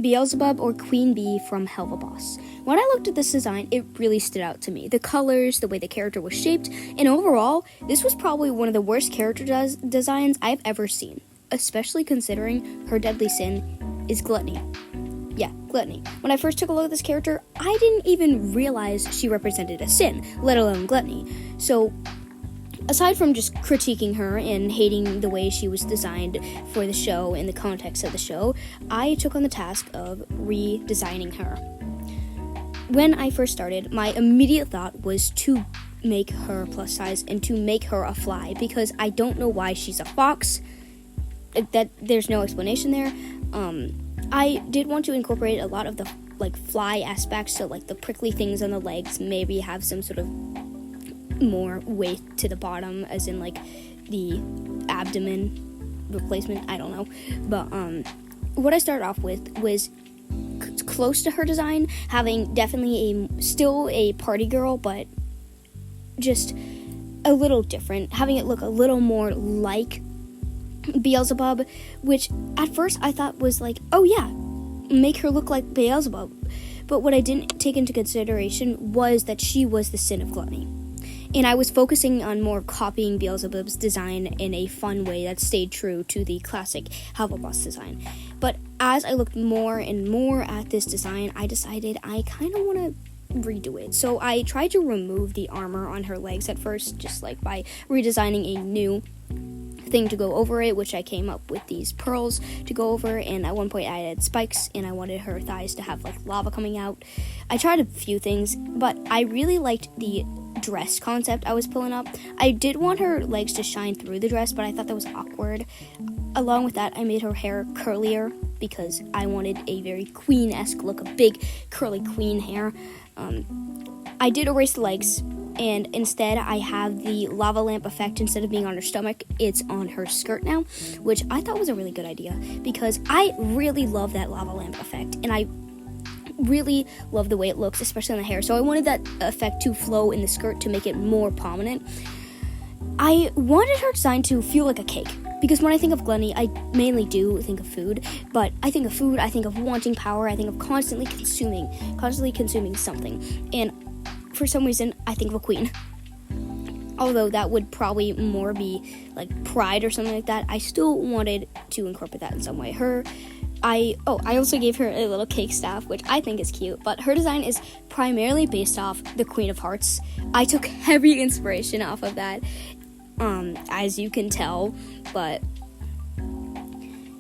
Beelzebub or Queen Bee from helluva. When I looked at this design, it really stood out to me. The colors, the way the character was shaped, and overall, this was probably one of the worst character designs I've ever seen, especially considering her deadly sin is gluttony. Yeah, gluttony. When I first took a look at this character, I didn't even realize she represented a sin, let alone gluttony. So, aside from just critiquing her and hating the way she was designed for the show and the context of the show, I took on the task of redesigning her. When I first started, my immediate thought was to make her plus size and to make her a fly, because I don't know why she's a fox. That there's no explanation there. I did want to incorporate a lot of the fly aspects, so the prickly things on the legs, maybe have some sort of more weight to the bottom, as in the abdomen replacement. I don't know, but what I started off with was close to her design, having definitely still a party girl, but just a little different, having it look a little more like Beelzebub, which at first I thought was oh yeah, make her look like Beelzebub. But what I didn't take into consideration was that she was the sin of gluttony. And I was focusing on more copying Beelzebub's design in a fun way that stayed true to the classic helluva design. But as I looked more and more at this design, I decided I kind of want to redo it. So I tried to remove the armor on her legs at first, just by redesigning a new thing to go over it, which I came up with these pearls to go over, and at one point I added spikes, and I wanted her thighs to have lava coming out. I tried a few things, but I really liked the dress concept I was pulling up. I did want her legs to shine through the dress, but I thought that was awkward. Along with that, I made her hair curlier because I wanted a very queen-esque look, a big curly queen hair. I did erase the legs, and instead I have the lava lamp effect. Instead of being on her stomach, it's on her skirt now, which I thought was a really good idea because I really love that lava lamp effect, and I really love the way it looks, especially on the hair. So I wanted that effect to flow in the skirt to make it more prominent. I wanted her design to feel like a cake, because when I think of gluttony, I mainly do think of food, but I think of food, I think of wanting power, I think of constantly consuming something, and for some reason, I think of a queen. Although that would probably more be pride or something like that, I still wanted to incorporate that in some way. I also gave her a little cake staff, which I think is cute, but her design is primarily based off the Queen of Hearts. I took heavy inspiration off of that, as you can tell, but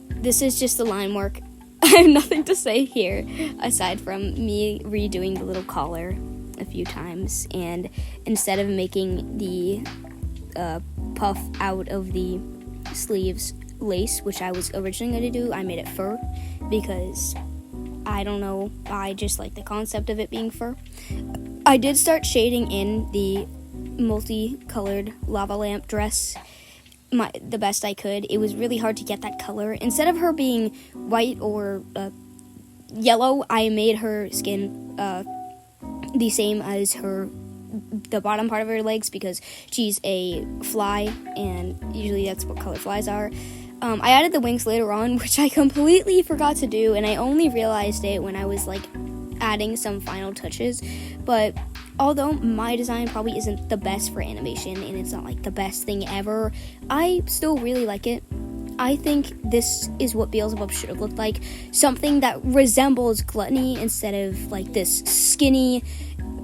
this is just the line work. I have nothing to say here, aside from me redoing the little collar a few times, and instead of making the puff out of the sleeves lace, which I was originally going to do, I made it fur, because I don't know, I just like the concept of it being fur. I did start shading in the multicolored lava lamp dress the best I could. It was really hard to get that color. Instead of her being white or yellow, I made her skin the same as the bottom part of her legs, because she's a fly, and usually that's what color flies are. I added the wings later on, which I completely forgot to do, and I only realized it when I was adding some final touches. But although my design probably isn't the best for animation, and it's not the best thing ever, I still really like it. I think this is what Beelzebub should have looked like. Something that resembles gluttony instead of this skinny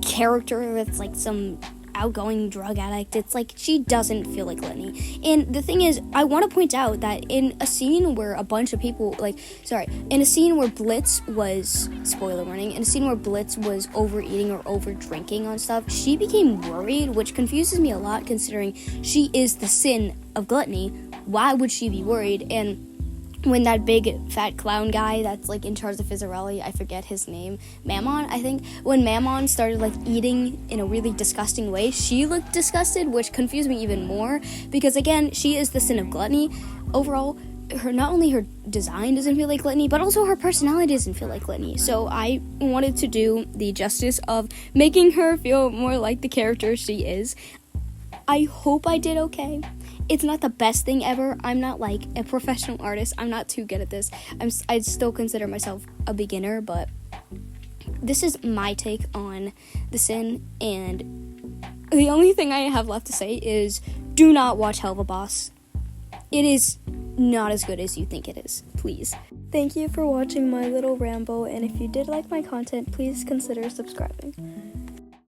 character that's some outgoing drug addict. It's she doesn't feel like gluttony. And the thing is, I want to point out that in a scene where a bunch of people, in a scene where Blitz was, spoiler warning, in a scene where Blitz was overeating or over drinking on stuff, she became worried, which confuses me a lot considering she is the sin of gluttony. Why would she be worried? And when that big fat clown guy that's in charge of Fizzarelli, I forget his name, Mammon, I think, when Mammon started eating in a really disgusting way, she looked disgusted, which confused me even more, because again, she is the sin of gluttony. Overall, not only her design doesn't feel like gluttony, but also her personality doesn't feel like gluttony. So I wanted to do the justice of making her feel more like the character she is. I hope I did okay. it's not the best thing ever. I'm not like a professional artist. I'm not too good at this. I still consider myself a beginner, but this is my take on The Sin, and the only thing I have left to say is do not watch Helluva Boss. It is not as good as you think it is. Please. Thank you for watching my little ramble, and if you did like my content, please consider subscribing.